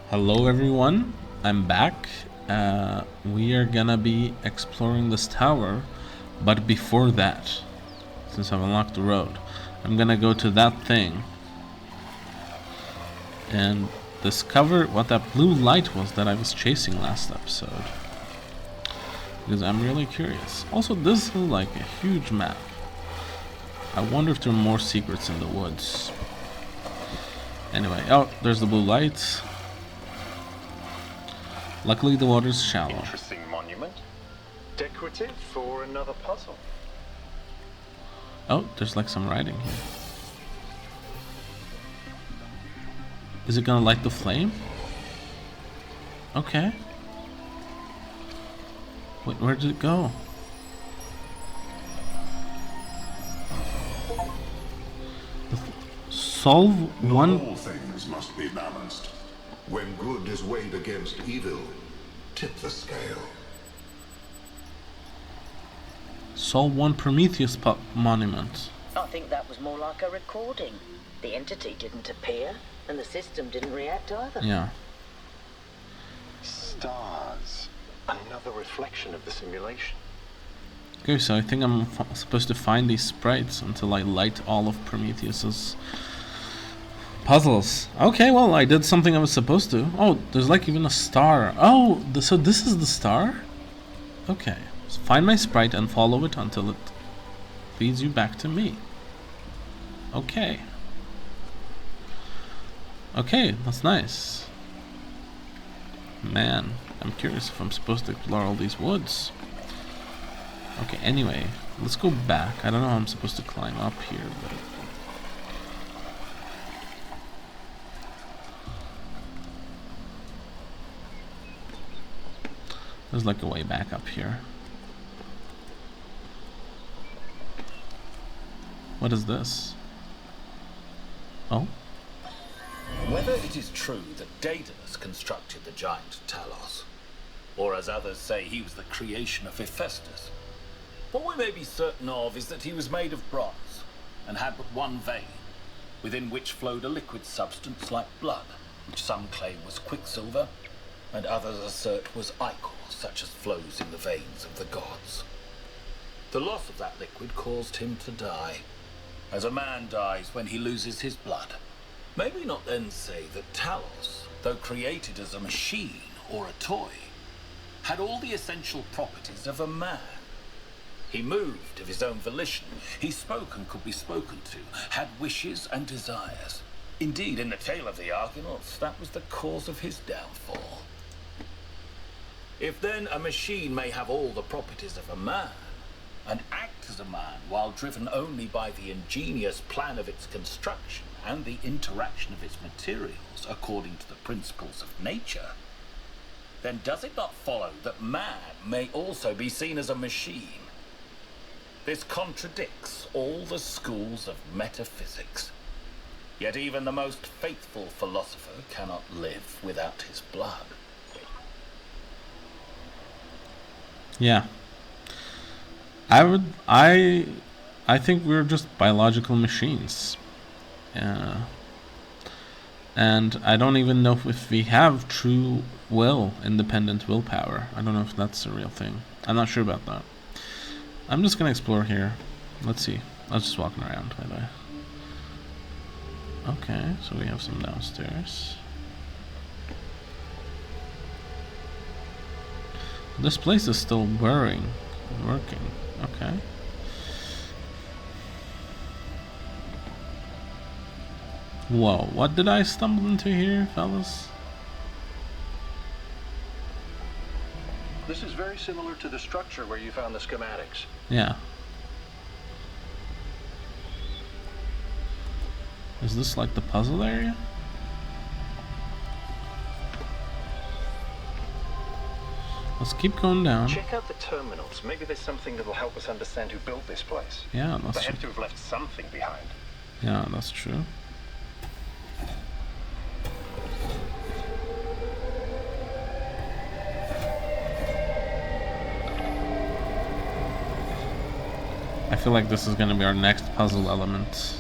Hello everyone, I'm back. We are gonna be exploring this tower, but before that, since I've unlocked the road, I'm gonna go to that thing and discover what that blue light was that I was chasing last episode, because I'm really curious. Also, this is like a huge map. I wonder if there are more secrets in the woods. Anyway, oh, there's the blue light. Luckily the water's shallow. Interesting monument. Decorative for another puzzle. Oh, there's like some writing here. Is it gonna light the flame? Okay. Wait, where did it go? Solve one. Not all things must be balanced. When good is weighed against evil, tip the scale. Solve one Prometheus monument. I think that was more like a recording. The entity didn't appear, and the system didn't react either. Yeah. Stars. Another reflection of the simulation. Okay, so I think I'm supposed to find these sprites until I light all of Prometheus's puzzles. Okay, well, I did something I was supposed to. Oh, there's like even a star. Oh, so this is the star? Okay. So find my sprite and follow it until it leads you back to me. Okay. Okay, that's nice. Man, I'm curious if I'm supposed to explore all these woods. Okay, anyway, let's go back. I don't know how I'm supposed to climb up here, but... there's like a way back up here. What is this? Oh? Whether it is true that Daedalus constructed the giant Talos, or as others say he was the creation of Hephaestus, what we may be certain of is that he was made of bronze, and had but one vein, within which flowed a liquid substance like blood, which some claim was quicksilver, and others assert was ichor, such as flows in the veins of the gods. The loss of that liquid caused him to die, as a man dies when he loses his blood. May we not then say that Talos, though created as a machine or a toy, had all the essential properties of a man? He moved of his own volition, he spoke and could be spoken to, had wishes and desires. Indeed, in the tale of the Argonauts, that was the cause of his downfall. If then a machine may have all the properties of a man, and act as a man while driven only by the ingenious plan of its construction and the interaction of its materials according to the principles of nature, then does it not follow that man may also be seen as a machine? This contradicts all the schools of metaphysics. Yet even the most faithful philosopher cannot live without his blood. Yeah. I think we're just biological machines. And I don't even know if we have true will, independent willpower. I don't know if that's a real thing. I'm not sure about that. I'm just gonna explore here. Let's see. I was just walking around, by the way. Okay, so we have some downstairs. This place is still working. Okay. Whoa, what did I stumble into here, fellas? This is very similar to the structure where you found the schematics. Yeah. Is this like the puzzle area? Let's keep going down. Check out the terminals. Maybe there's something that'll help us understand who built this place. Yeah, that's They true. have to have left something behind. Yeah, that's true. I feel like this is gonna be our next puzzle element.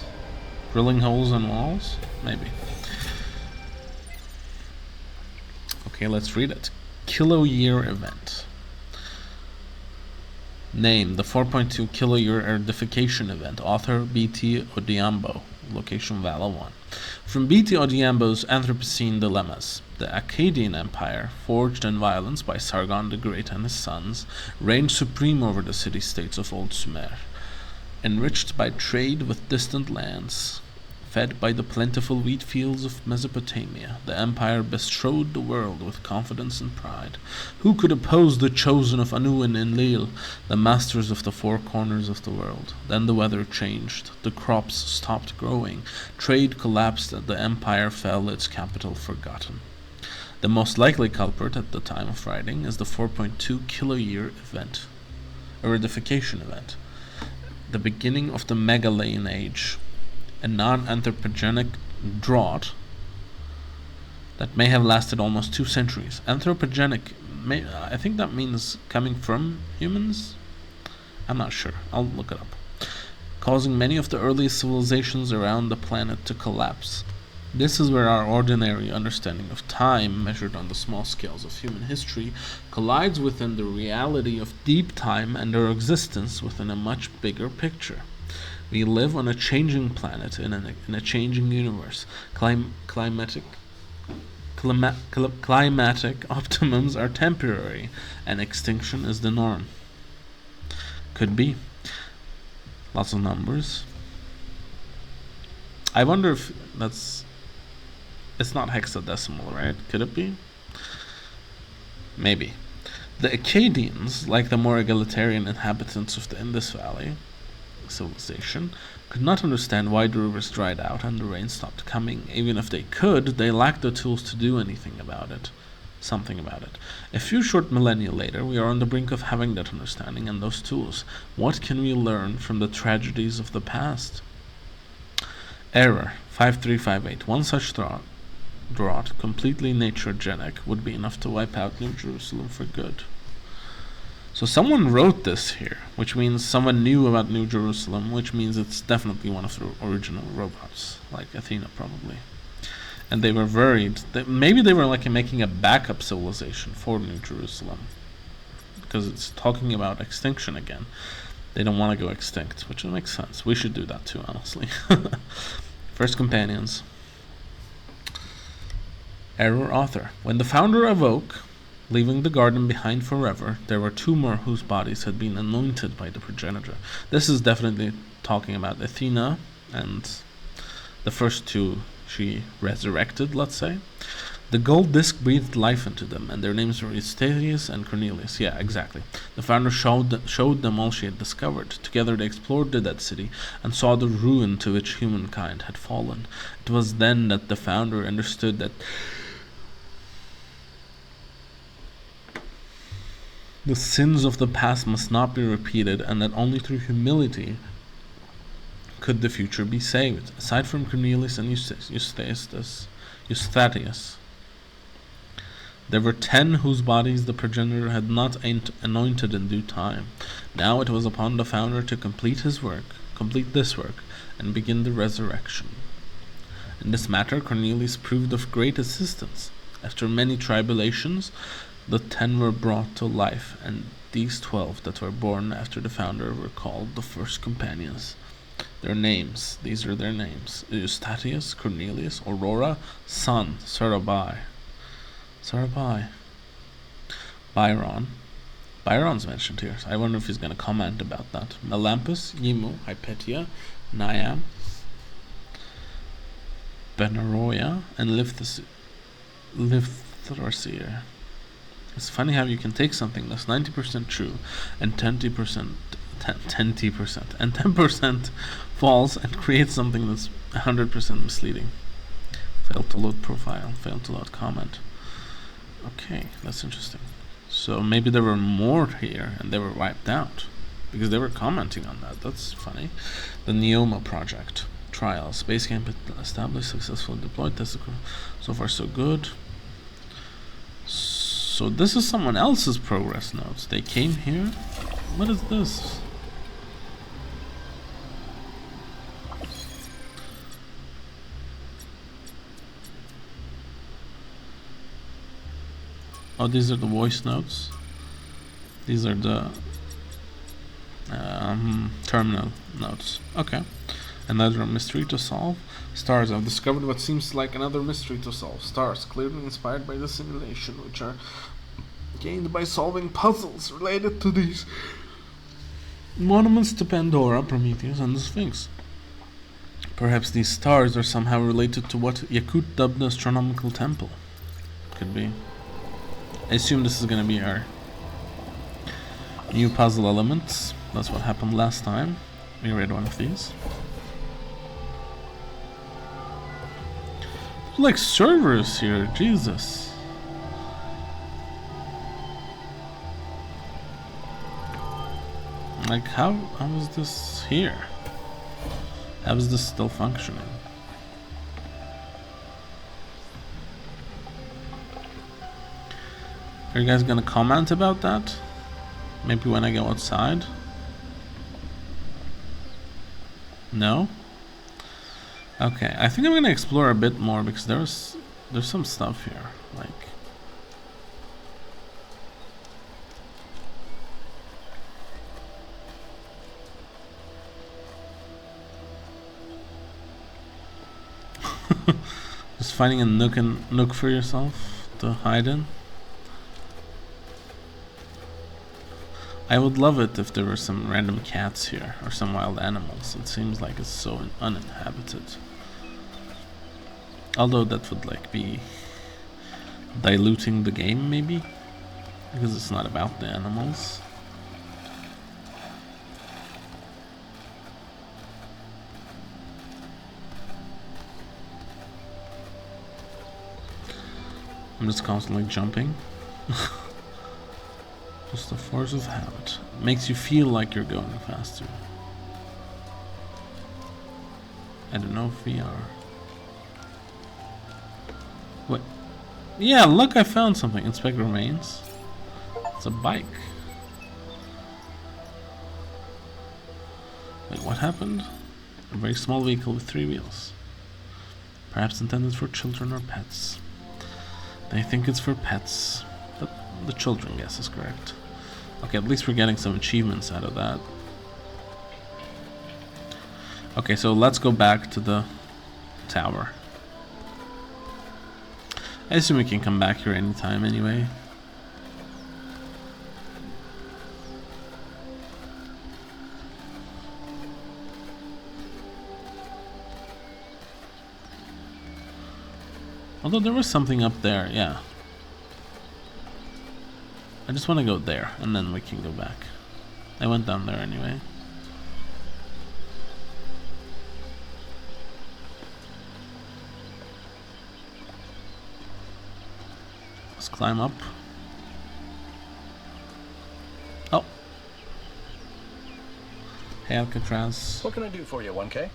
Drilling holes in walls? Maybe. Okay, let's read it. Kilo-year event. Name, the 4.2 kilo-year edification event. Author, B.T. Odhiambo. Location, Vala 1. From B.T. Odhiambo's Anthropocene Dilemmas. The Akkadian Empire, forged in violence by Sargon the Great and his sons, reigned supreme over the city-states of Old Sumer. Enriched by trade with distant lands, fed by the plentiful wheat fields of Mesopotamia, the empire bestrode the world with confidence and pride. Who could oppose the chosen of Anu and Enlil, the masters of the four corners of the world? Then the weather changed, the crops stopped growing, trade collapsed, and the empire fell, its capital forgotten. The most likely culprit at the time of writing is the 4.2 kilo-year event, a edification event, the beginning of the Megalaean Age, a non-anthropogenic drought that may have lasted almost 2 centuries. Anthropogenic, I think that means coming from humans? I'm not sure. I'll look it up. Causing many of the earliest civilizations around the planet to collapse. This is where our ordinary understanding of time, measured on the small scales of human history, collides within the reality of deep time and our existence within a much bigger picture. We live on a changing planet in a changing universe. Climatic optimums are temporary, and extinction is the norm. Could be. Lots of numbers. I wonder if that's... It's not hexadecimal, right? Could it be? Maybe. The Akkadians, like the more egalitarian inhabitants of the Indus Valley civilization, could not understand why the rivers dried out and the rain stopped coming. Even if they could, they lacked the tools to do anything about it. Something about it. A few short millennia later, we are on the brink of having that understanding and those tools. What can we learn from the tragedies of the past? Error 5358. One such drought, completely naturogenic, would be enough to wipe out New Jerusalem for good. So someone wrote this here, which means someone knew about New Jerusalem, which means it's definitely one of the original robots, like Athena probably. And they were worried that maybe they were like making a backup civilization for New Jerusalem, because it's talking about extinction again. They don't want to go extinct, which makes sense. We should do that too, honestly. First companions. Error author. When the founder awoke, leaving the garden behind forever, there were 2 more whose bodies had been anointed by the progenitor. This is definitely talking about Athena, and the first 2 she resurrected, let's say. The gold disc breathed life into them, and their names were Eustathius and Cornelius. Yeah, exactly. The founder showed them all she had discovered. Together they explored the dead city and saw the ruin to which humankind had fallen. It was then that the founder understood that the sins of the past must not be repeated, and that only through humility could the future be saved. Aside from Cornelius and Eustathius, there were 10 whose bodies the progenitor had not anointed in due time. Now it was upon the founder to complete this work, and begin the resurrection. In this matter, Cornelius proved of great assistance. After many tribulations, the 10 were brought to life, and these 12 that were born after the founder were called the first companions. Their names, these are their names: Eustathius, Cornelius, Aurora, Sun, Sarabai, Byron's mentioned here, so I wonder if he's going to comment about that. Melampus, Yimu, Hypatia, Niam, Benaroya, and Livthrasir. It's funny how you can take something that's 90% true and 10% and 10% false and create something that's 100% misleading. Failed to load profile, failed to load comment. Okay, that's interesting. So maybe there were more here and they were wiped out because they were commenting on that. That's funny. The Neoma project. Trials. Basecamp established, successfully deployed. So far so good. So this is someone else's progress notes. They came here. What is this? Oh, these are the voice notes. These are the terminal notes. Okay. Another mystery to solve. Stars. I've discovered what seems like another mystery to solve. Stars, clearly inspired by the simulation, which are gained by solving puzzles related to these monuments to Pandora, Prometheus, and the Sphinx. Perhaps these stars are somehow related to what Yakut dubbed the astronomical temple. Could be. I assume this is gonna be our new puzzle elements. That's what happened last time we read one of these. Like servers here, Jesus. Like how is this here? How is this still functioning? Are you guys gonna comment about that? Maybe when I go outside? No? Okay, I think I'm gonna explore a bit more because there's some stuff here, like just finding a nook for yourself to hide in. I would love it if there were some random cats here or some wild animals. It seems like it's so uninhabited. Although that would like be diluting the game maybe, because it's not about the animals. I'm just constantly jumping. Just the force of habit. Makes you feel like you're going faster. I don't know if we are. What? Yeah, look, I found something. Inspect remains. It's a bike. Wait, what happened? A very small vehicle with 3 wheels. Perhaps intended for children or pets. They think it's for pets, but the children guess is correct. Okay, at least we're getting some achievements out of that. Okay, so let's go back to the tower. I assume we can come back here anytime anyway. Although there was something up there, yeah. I just want to go there, and then we can go back. I went down there anyway. Let's climb up. Oh. Hey, Alcatraz. What can I do for you, 1K?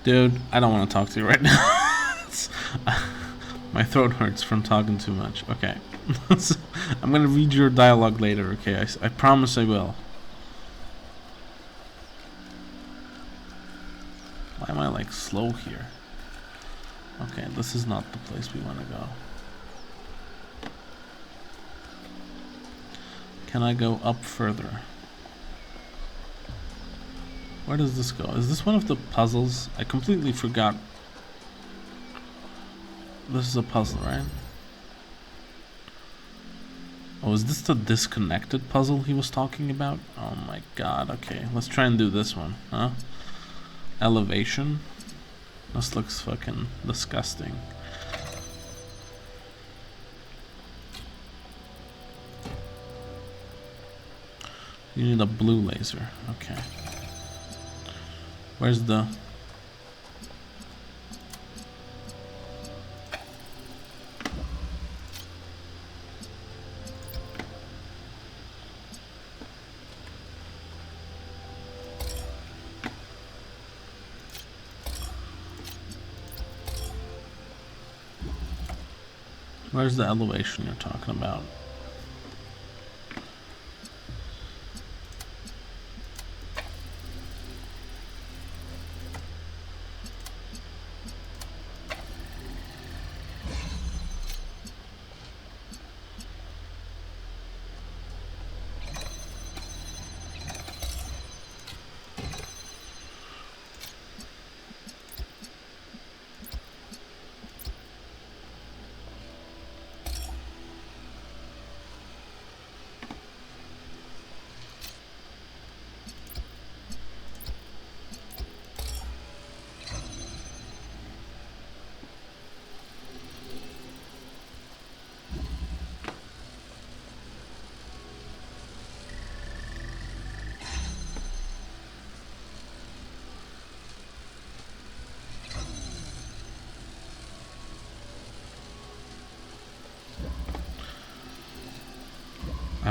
Dude, I don't want to talk to you right now. My throat hurts from talking too much. Okay. I'm gonna read your dialogue later, okay? I promise I will. Why am I like slow here? Okay, this is not the place we want to go. Can I go up further? Where does this go? Is this one of the puzzles? I completely forgot. This is a puzzle, right? Oh, is this the disconnected puzzle he was talking about? Oh my god, okay. Let's try and do this one, huh? Elevation. This looks fucking disgusting. You need a blue laser, okay. Where's the... Where's the elevation you're talking about?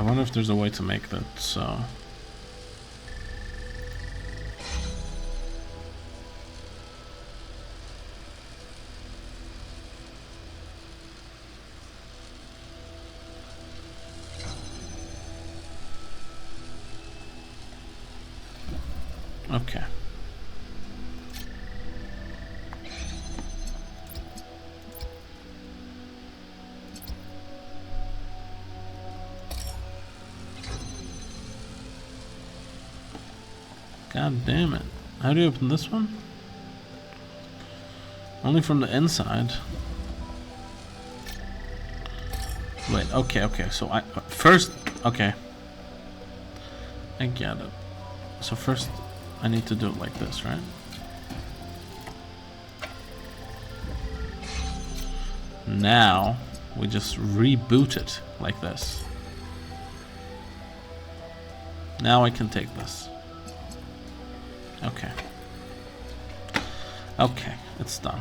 wonder if there's a way to make that so. Okay. God damn it. How do you open this one? Only from the inside. Wait, okay, so I first, okay. I get it. So first I need to do it like this, right? Now we just reboot it like this. Now I can take this. Okay. Okay, it's done.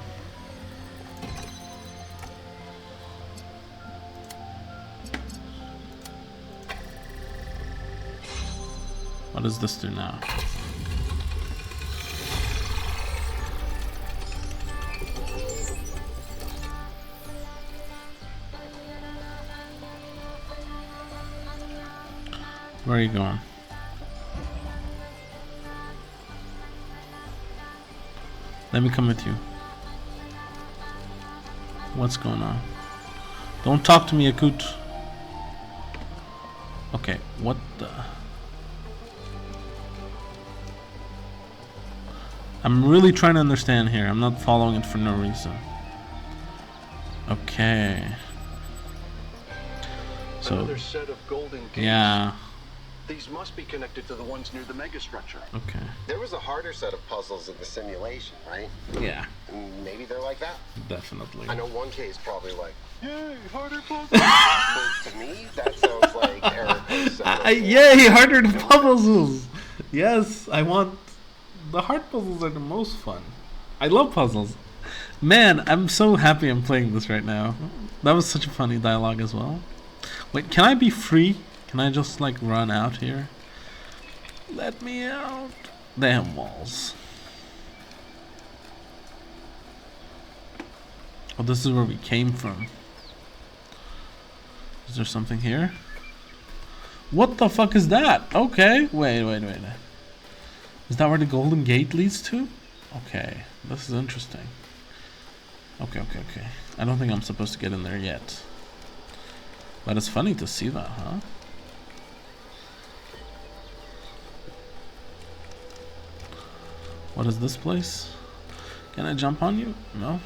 What does this do now? Where are you going? Let me come with you. What's going on? Don't talk to me, Akut. Okay, what the... I'm really trying to understand here. I'm not following it for no reason. Okay. So, another set of golden gates. yeah. These must be connected to the ones near the megastructure. Okay. There was a harder set of puzzles in the simulation, right? Yeah. And maybe they're like that. Definitely. I know one case probably like, Yay, harder puzzles. but to me, that sounds like Erica's set of Yay, harder puzzles! Yes, I want... The hard puzzles are the most fun. I love puzzles. Man, I'm so happy I'm playing this right now. That was such a funny dialogue as well. Wait, can I be free? Can I just like run out here? Let me out. Damn walls. Oh, this is where we came from. Is there something here? What the fuck is that? Okay, wait. Is that where the Golden Gate leads to? Okay, this is interesting. Okay. I don't think I'm supposed to get in there yet. But it's funny to see that, huh? What is this place? Can I jump on you? No?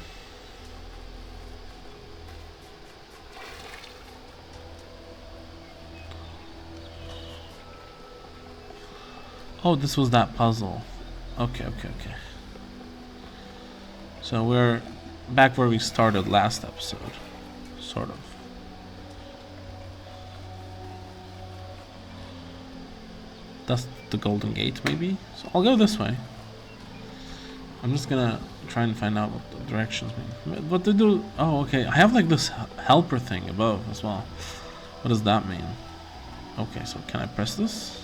Oh, this was that puzzle. Okay. So we're back where we started last episode. Sort of. That's the Golden Gate, maybe? So I'll go this way. I'm just gonna try and find out what the directions mean. What they do... Oh, okay. I have like this helper thing above as well. What does that mean? Okay, so can I press this?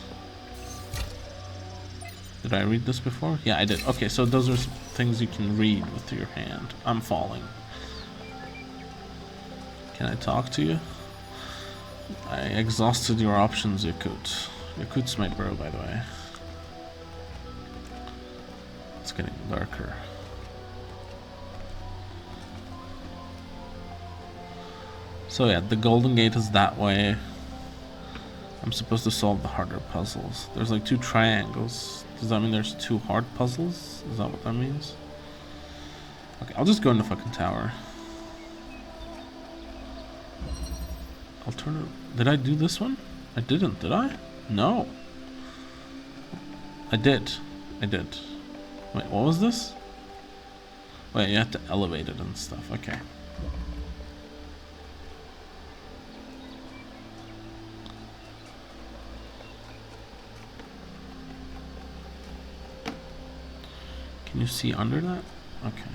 Did I read this before? Yeah, I did. Okay, so those are things you can read with your hand. I'm falling. Can I talk to you? I exhausted your options, Yakut. Yakut's my bro, by the way. It's getting darker. So yeah, the Golden Gate is that way. I'm supposed to solve the harder puzzles. There's like 2 triangles. Does that mean there's 2 hard puzzles? Is that what that means? Okay, I'll just go in the fucking tower. Alternative. Did I do this one? I didn't, did I? No. I did. Wait, what was this? Wait, you have to elevate it and stuff. Okay. Can you see under that? Okay.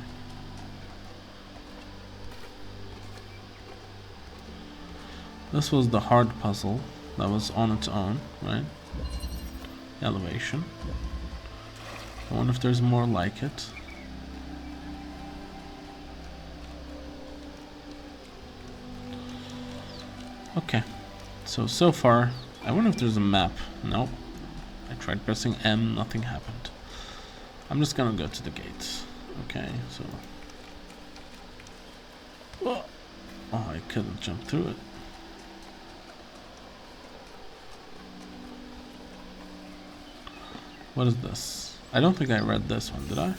This was the hard puzzle. That was on its own, right? Elevation. I wonder if there's more like it. Okay. So far, I wonder if there's a map. Nope. I tried pressing M, nothing happened. I'm just gonna go to the gates. Okay, so... Oh, I couldn't jump through it. What is this? I don't think I read this one, did I?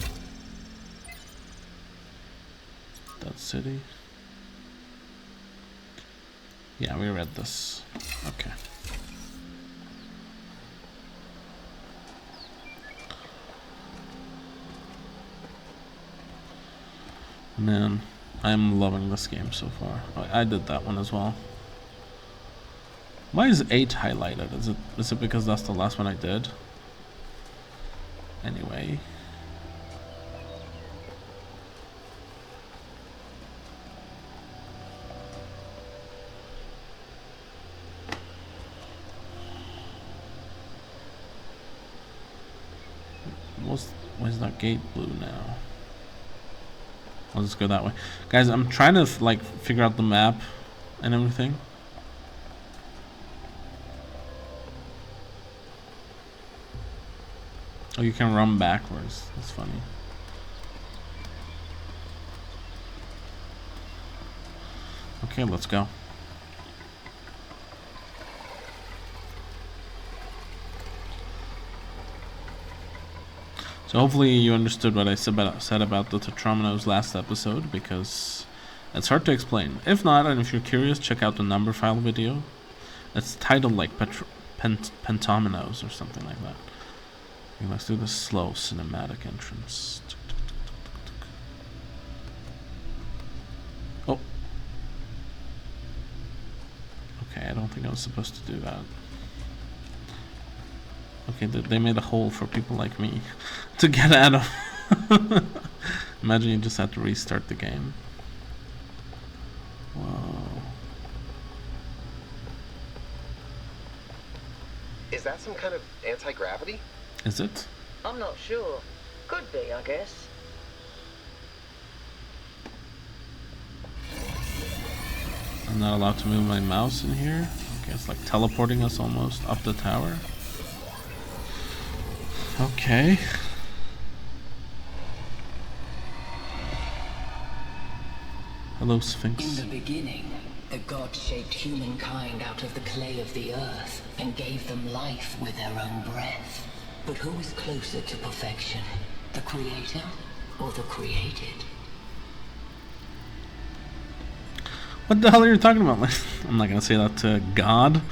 That city. Yeah, we read this. Okay. Man, I'm loving this game so far. I did that one as well. Why is 8 highlighted? Is it because that's the last one I did? Anyway. Why is that gate blue now? I'll just go that way. Guys, I'm trying to like figure out the map and everything. Oh, you can run backwards. That's funny. Okay, let's go. So hopefully you understood what I said about the Tetrominoes last episode, because it's hard to explain. If not, and if you're curious, check out the number file video. It's titled like Pentominoes or something like that. Okay, let's do the slow cinematic entrance. Oh. Okay, I don't think I was supposed to do that. Okay, they made a hole for people like me to get out of. Imagine you just had to restart the game. Whoa. Is that some kind of anti-gravity? Is it? I'm not sure. Could be, I guess. I'm not allowed to move my mouse in here. Okay, it's like teleporting us almost up the tower. Okay. Hello, Sphinx. In the beginning, the gods shaped humankind out of the clay of the earth and gave them life with their own breath. But who is closer to perfection? The creator or the created? What the hell are you talking about? Like, I'm not gonna say that to God.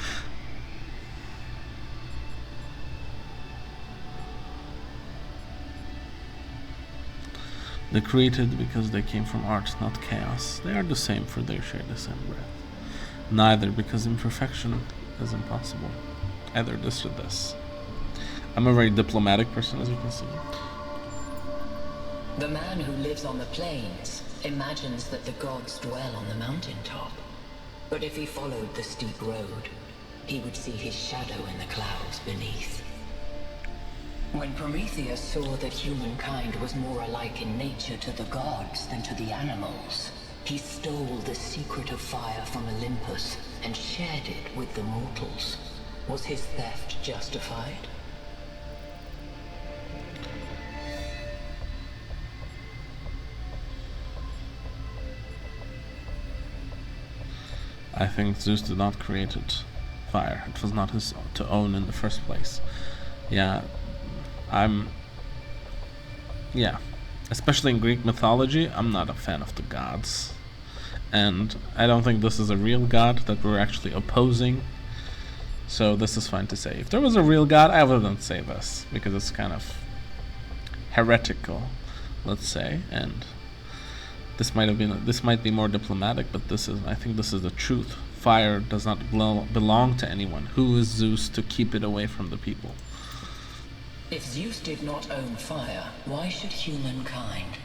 They created because they came from art, not chaos. They are the same, for they share the same breath. Neither, because imperfection is impossible. Either this or this. I'm a very diplomatic person, as you can see. The man who lives on the plains imagines that the gods dwell on the mountaintop. But if he followed the steep road, he would see his shadow in the clouds beneath. When Prometheus saw that humankind was more alike in nature to the gods than to the animals, he stole the secret of fire from Olympus and shared it with the mortals. Was his theft justified? I think Zeus did not create fire. It was not his to own in the first place. Yeah. Especially in Greek mythology, I'm not a fan of the gods. And I don't think this is a real god that we're actually opposing. So this is fine to say. If there was a real god, I wouldn't say this, because it's kind of heretical, let's say. And this might be more diplomatic, but I think this is the truth. Fire does not belong to anyone. Who is Zeus to keep it away from the people? If Zeus did not own fire, why should humankind?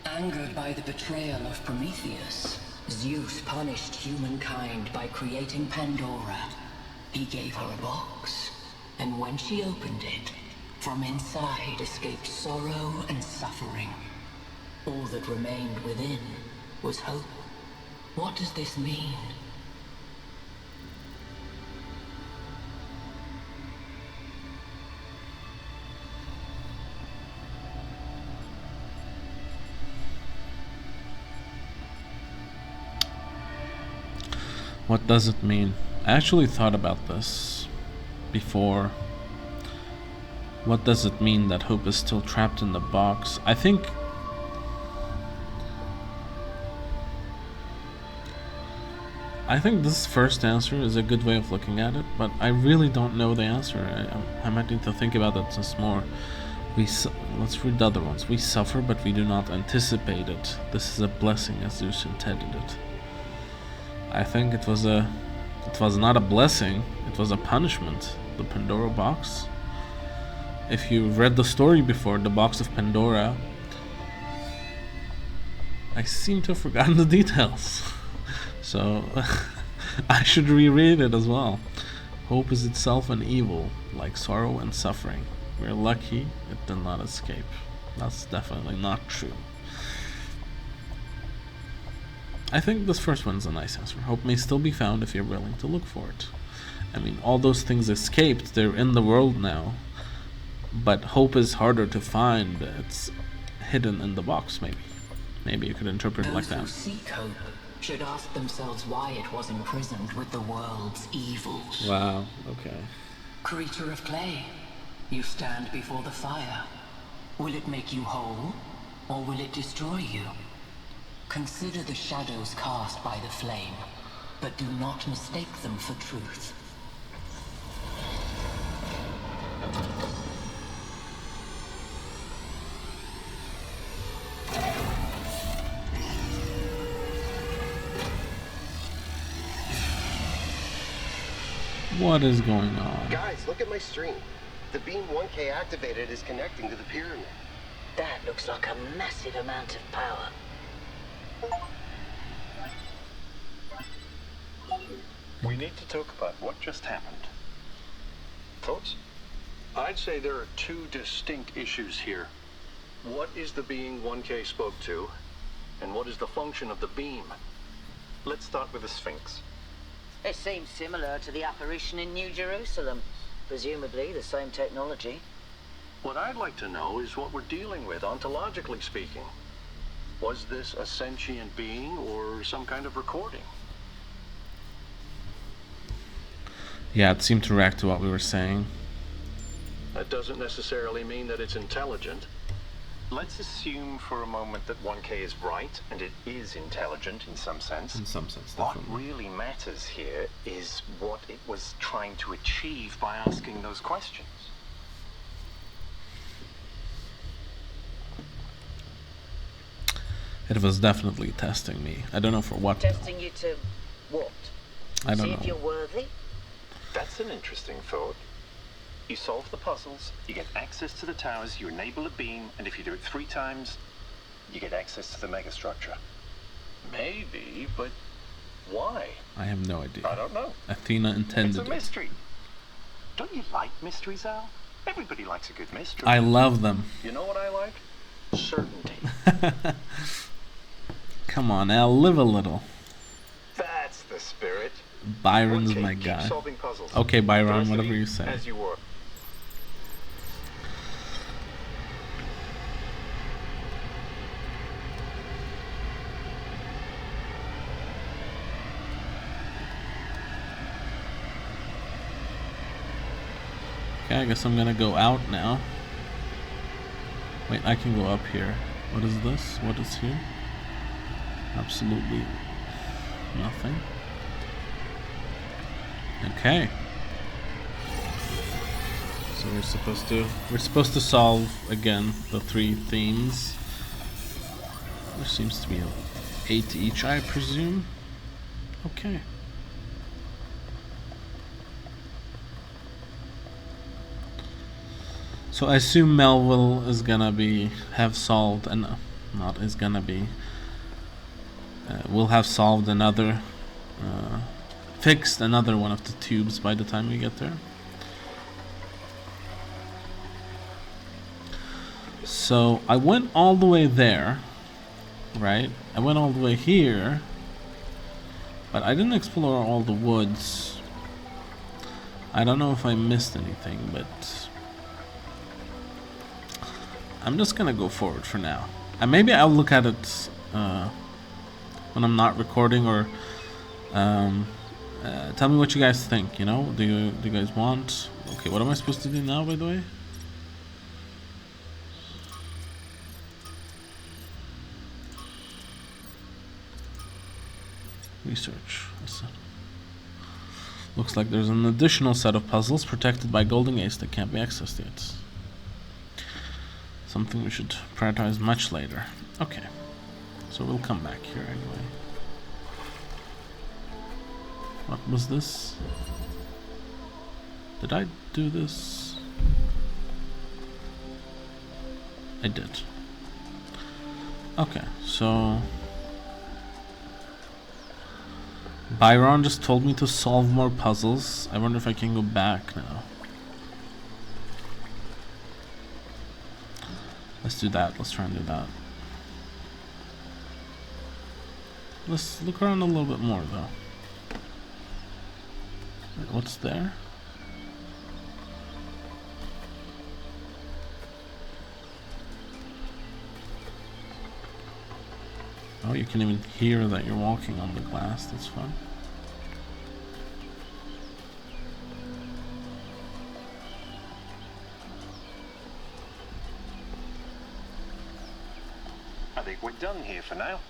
Angered by the betrayal of Prometheus, Zeus punished humankind by creating Pandora. He gave her a box, and when she opened it, from inside escaped sorrow and suffering. All that remained within was hope. What does this mean? What does it mean? I actually thought about this before. What does it mean that hope is still trapped in the box? I think this first answer is a good way of looking at it, but I really don't know the answer. I might need to think about it just more. Let's read the other ones. We suffer, but we do not anticipate it. This is a blessing as Zeus intended it. I think it was not a blessing, it was a punishment. The Pandora box. If you've read the story before, the box of Pandora, I seem to have forgotten the details. So I should reread it as well. Hope is itself an evil, like sorrow and suffering. We're lucky it did not escape. That's definitely not true. I think this first one's a nice answer. Hope may still be found if you're willing to look for it. I mean, all those things escaped, they're in the world now. But hope is harder to find. It's hidden in the box, maybe. Maybe you could interpret it like that. Those who seek hope should ask themselves why it was imprisoned with the world's evils. Wow, okay. Creature of clay, you stand before the fire. Will it make you whole, or will it destroy you? Consider the shadows cast by the flame, but do not mistake them for truth. What is going on? Guys, look at my stream. The beam 1K activated is connecting to the pyramid. That looks like a massive amount of power. We need to talk about what just happened. Thoughts? I'd say there are two distinct issues here. What is the being 1K spoke to, and what is the function of the beam? Let's start with the Sphinx. It seems similar to the apparition in New Jerusalem. Presumably the same technology. What I'd like to know is what we're dealing with, ontologically speaking. Was this a sentient being or some kind of recording? Yeah, it seemed to react to what we were saying. That doesn't necessarily mean that it's intelligent. Let's assume for a moment that 1K is right, and it is intelligent in some sense. In some sense, What definitely. really matters here is what it was trying to achieve by asking those questions. It was definitely testing me. I don't know for what. Testing you to what? I don't See if you're know. worthy? That's an interesting thought. You solve the puzzles, you get access to the towers, you enable a beam, and if you do it 3 times, you get access to the megastructure. Maybe, but why? I have no I idea. don't know. Athena It's intended a it. mystery. Don't you like mysteries, Al? Everybody likes a good mystery. I love them. You know what I like? Certainty. Come on, Al, live a little. That's the spirit. Byron's Okay, my keep guy. solving puzzles. Okay, Byron, The rest of whatever you say. As you were. Okay, I guess I'm gonna go out now. Wait, I can go up here. What is this? What is here? Absolutely nothing. Okay. So we're supposed to solve again the 3 themes. There seems to be 8 each, I presume. Okay. So I assume Melville is gonna have solved, and not is gonna be. we'll have solved another, fixed another one of the tubes by the time we get there. So I went all the way there, right? I went all the way here, but I didn't explore all the woods. I don't know if I missed anything, but I'm just gonna go forward for now. And maybe I'll look at it when I'm not recording, or tell me what you guys think, you know? Do you guys want... Okay, what am I supposed to do now, by the way? Research. Looks like there's an additional set of puzzles protected by golden gates that can't be accessed yet. Something we should prioritize much later. Okay, so we'll come back here anyway. What was this? Did I do this? I did. Okay, so Byron just told me to solve more puzzles. I wonder if I can go back now. Let's do that. Let's try and do that. Let's look around a little bit more though. What's there? Oh, you can even hear that you're walking on the glass. That's fun. I think we're done here for now.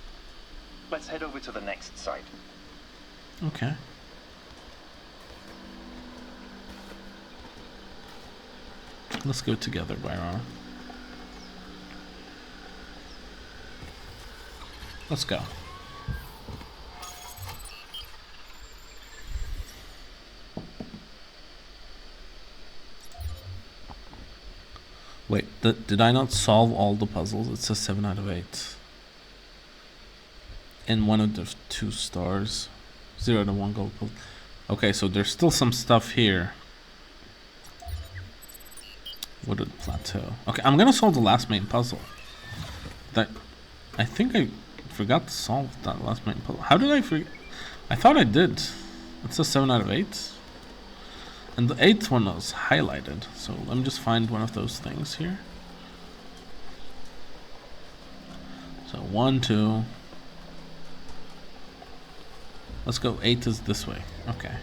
Let's head over to the next site. Okay. Let's go together, Byron. Let's go. Wait, did I not solve all the puzzles? It says 7 out of 8. In one of the 2 stars. 0 to 1 gold puzzle. Okay, so there's still some stuff here. Wooded plateau. Okay, I'm gonna solve the last main puzzle. I think I forgot to solve that last main puzzle. How did I forget? I thought I did. It says 7 out of 8. And the 8th one was highlighted. So let me just find one of those things here. So 1, 2. Let's go. 8 is this way. Okay.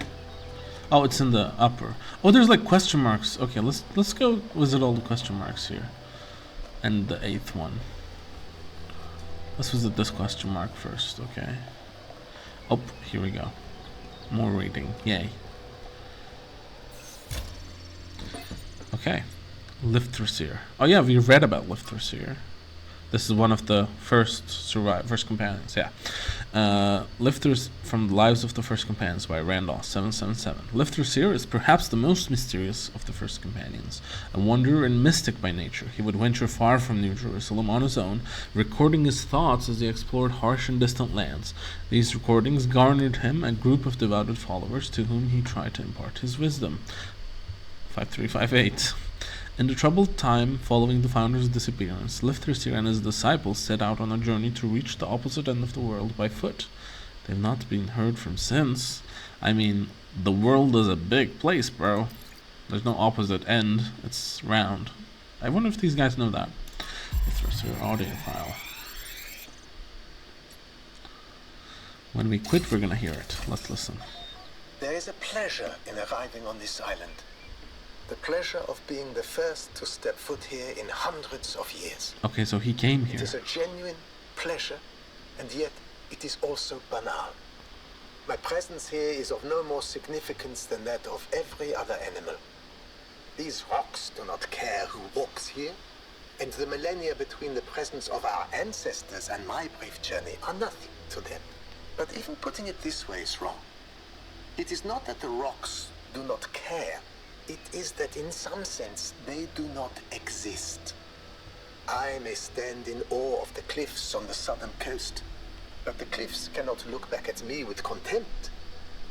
Oh, it's in the upper. Oh, there's like question marks. Okay, let's go visit all the question marks here. And the 8th one. Let's visit this question mark first, okay. Oh, here we go. More reading. Yay. Okay. Lifthrasir. Oh yeah, we read about Lifthrasir. This is one of the first companions, yeah. Lifters from the Lives of the First Companions by Randolph 777. Lifthrasir is perhaps the most mysterious of the first companions. A wanderer and mystic by nature, he would venture far from New Jerusalem on his own, recording his thoughts as he explored harsh and distant lands. These recordings garnered him a group of devoted followers to whom he tried to impart his wisdom. 5358. In the troubled time following the founder's disappearance, Lifthrasir and his disciples set out on a journey to reach the opposite end of the world by foot. They've not been heard from since. I mean, the world is a big place, bro. There's no opposite end. It's round. I wonder if these guys know that. Lifthrasir audio file. When we quit, we're gonna hear it. Let's listen. There is a pleasure in arriving on this island. The pleasure of being the first to step foot here in hundreds of years. Okay, so he came here. It is a genuine pleasure, and yet it is also banal. My presence here is of no more significance than that of every other animal. These rocks do not care who walks here, and the millennia between the presence of our ancestors and my brief journey are nothing to them. But even putting it this way is wrong. It is not that the rocks do not care. It is that in some sense they do not exist. I may stand in awe of the cliffs on the southern coast, But the cliffs cannot look back at me with contempt.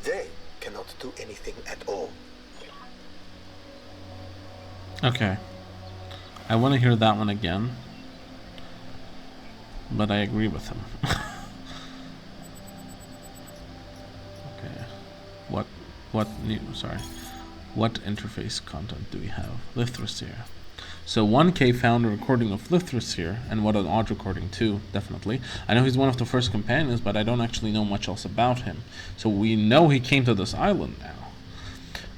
They cannot do anything at all. Okay. I want to hear that one again. But I agree with him. Okay. What interface content do we have? Lithosphere. So 1K found a recording of Lithosphere, and what an odd recording too, definitely. I know he's one of the first companions, but I don't actually know much else about him. So we know he came to this island now.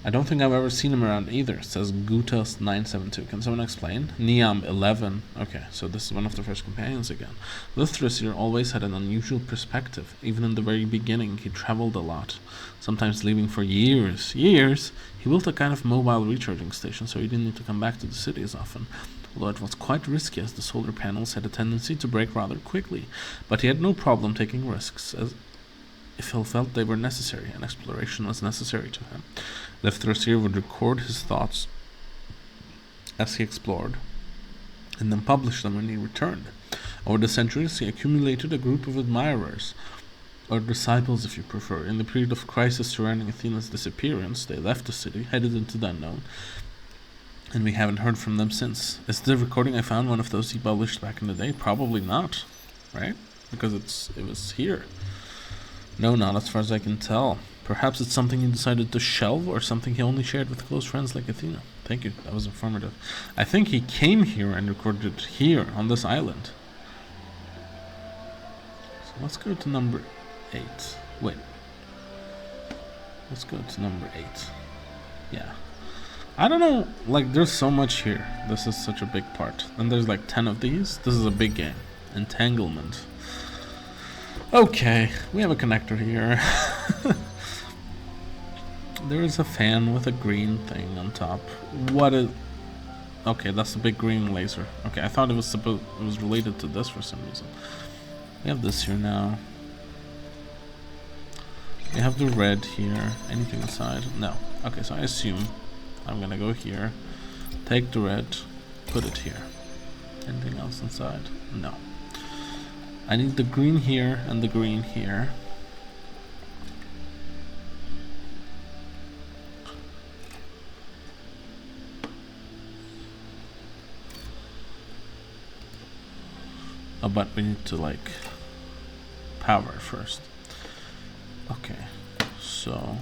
I don't think I've ever seen him around either, says Gutas972. Can someone explain? Niam11. Okay, so this is one of the first companions again. Lithosphere always had an unusual perspective. Even in the very beginning, he traveled a lot, sometimes leaving for years. Years? He built a kind of mobile recharging station, so he didn't need to come back to the city as often. Although it was quite risky, as the solar panels had a tendency to break rather quickly. But he had no problem taking risks, as if he felt they were necessary, and exploration was necessary to him. Lithosphere would record his thoughts as he explored, and then publish them when he returned. Over the centuries, he accumulated a group of admirers, or disciples if you prefer. In the period of crisis surrounding Athena's disappearance, they left the city, headed into the unknown, and we haven't heard from them since. Is the recording I found one of those he published back in the day? Probably not, right? Because it was here. No, not as far as I can tell. Perhaps it's something he decided to shelve, or something he only shared with close friends like Athena. Thank you, that was informative. I think he came here and recorded it here, on this island. So let's go to number 8. Wait. Let's go to number 8. Yeah. I don't know, like, there's so much here. This is such a big part. And there's like 10 of these. This is a big game. Entanglement. Okay, we have a connector here. There is a fan with a green thing on top. What is... Okay, that's the big green laser. Okay, I thought it was related to this for some reason. We have this here now. We have the red here. Anything inside? No. Okay, so I assume I'm gonna go here, take the red, put it here. Anything else inside? No. I need the green here and the green here. Oh, but we need to like power it first. Okay, so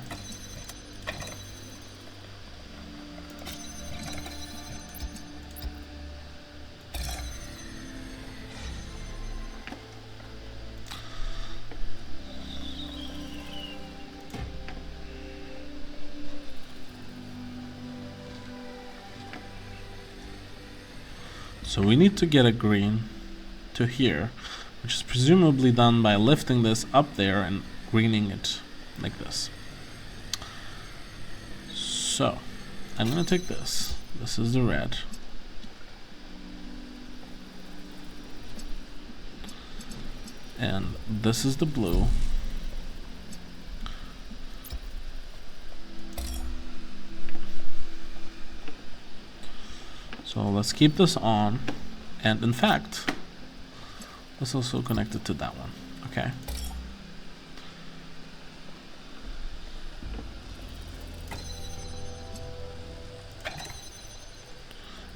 we need to get a green to here, which is presumably done by lifting this up there and greening it like this. So I'm gonna take this. This is the red. And this is the blue. So let's keep this on, and in fact, let's also connect it to that one, okay?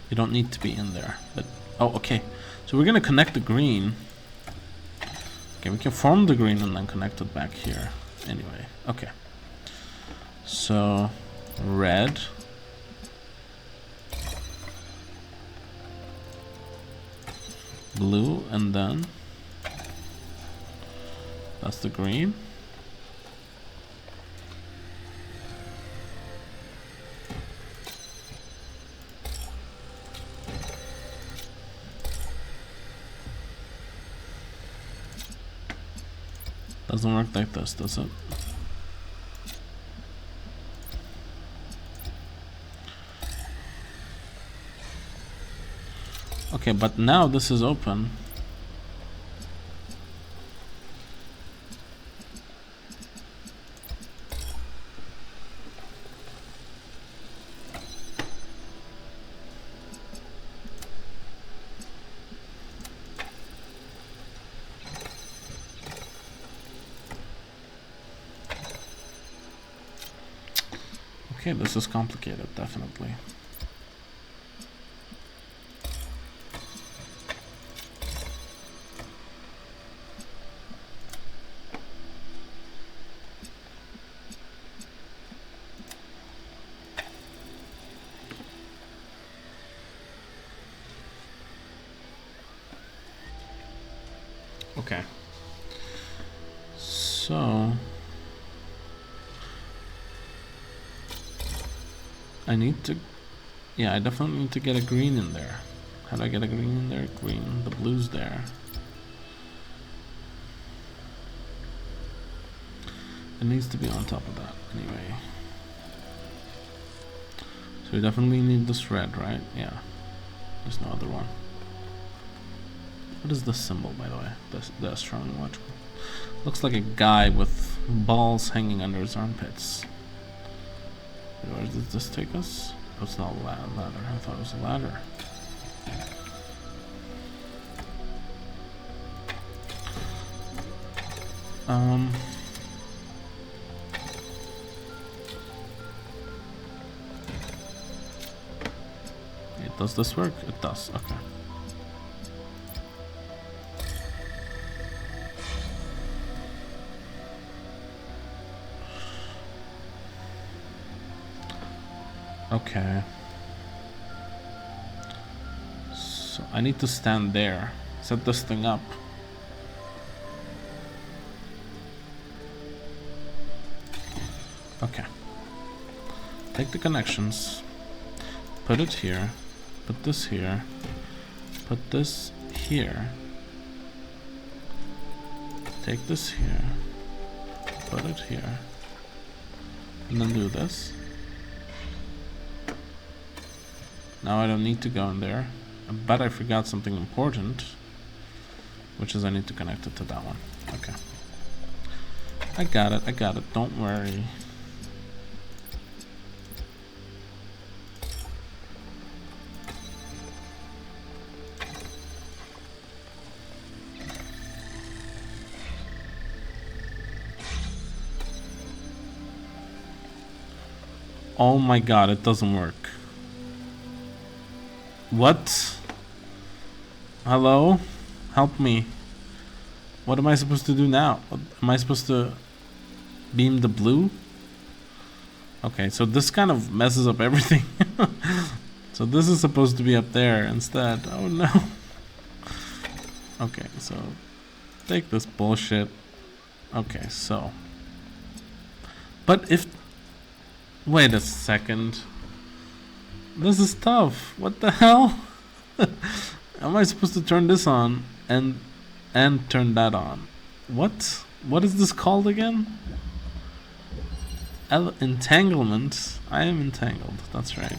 You don't need to be in there, but, oh, okay. So we're gonna connect the green. Okay, we can form the green and then connect it back here. Anyway, okay. So, red. Blue, and then that's the green. Doesn't work like this, does it? Okay, but now this is open. Okay, this is complicated, definitely. Okay. So I need to, yeah, I definitely need to get a green in there. How do I get a green in there? Green, the blue's there. It needs to be on top of that anyway. So we definitely need this red, right? Yeah. There's no other one. What is this symbol, by the way? The astronomy watch. Looks like a guy with balls hanging under his armpits. Where did this take us? Oh, it's not a ladder. I thought it was a ladder. Does this work? It does. Okay. Okay. So I need to stand there. Set this thing up. Okay. Take the connections. Put it here. Put this here. Put this here. Take this here. Put it here. And then do this. Now I don't need to go in there. But I forgot something important, which is I need to connect it to that one. Okay. I got it, don't worry. Oh my god, it doesn't work. What? Hello? Help me. What am I supposed to do now? Am I supposed to beam the blue? Okay, so this kind of messes up everything. So this is supposed to be up there instead. Oh no. Okay, so take this bullshit. Okay, so. But if... Wait a second. This is tough. What the hell? Am I supposed to turn this on and turn that on? What? What is this called again? Entanglement. I am entangled. That's right.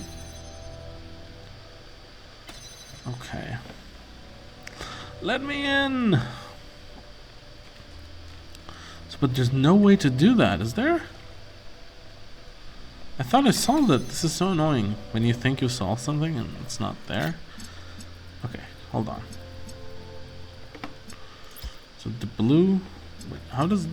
Okay. Let me in. So, but there's no way to do that, is there? I thought I solved it. This is so annoying when you think you solved something and it's not there. Okay, hold on. So the blue... Wait, how does...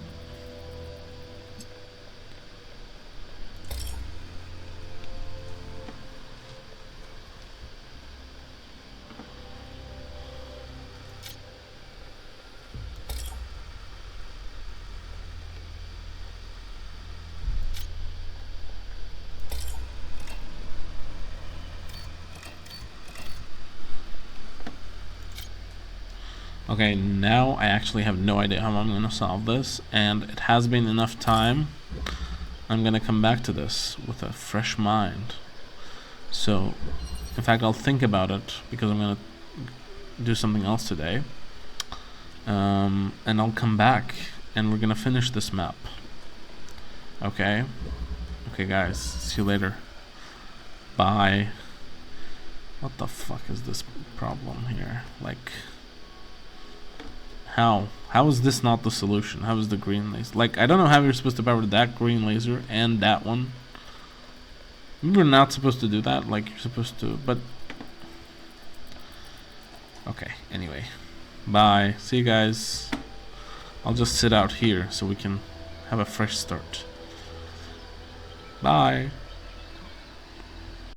Okay, now I actually have no idea how I'm gonna solve this, and it has been enough time. I'm gonna come back to this with a fresh mind. So, in fact, I'll think about it because I'm gonna do something else today. And I'll come back and we're gonna finish this map. Okay? Okay, guys, see you later. Bye. What the fuck is this problem here? Like... How is this not the solution? How is the green laser? Like, I don't know how you're supposed to power that green laser and that one. You're not supposed to do that. Like, you're supposed to, but... Okay, anyway. Bye. See you guys. I'll just sit out here so we can have a fresh start. Bye.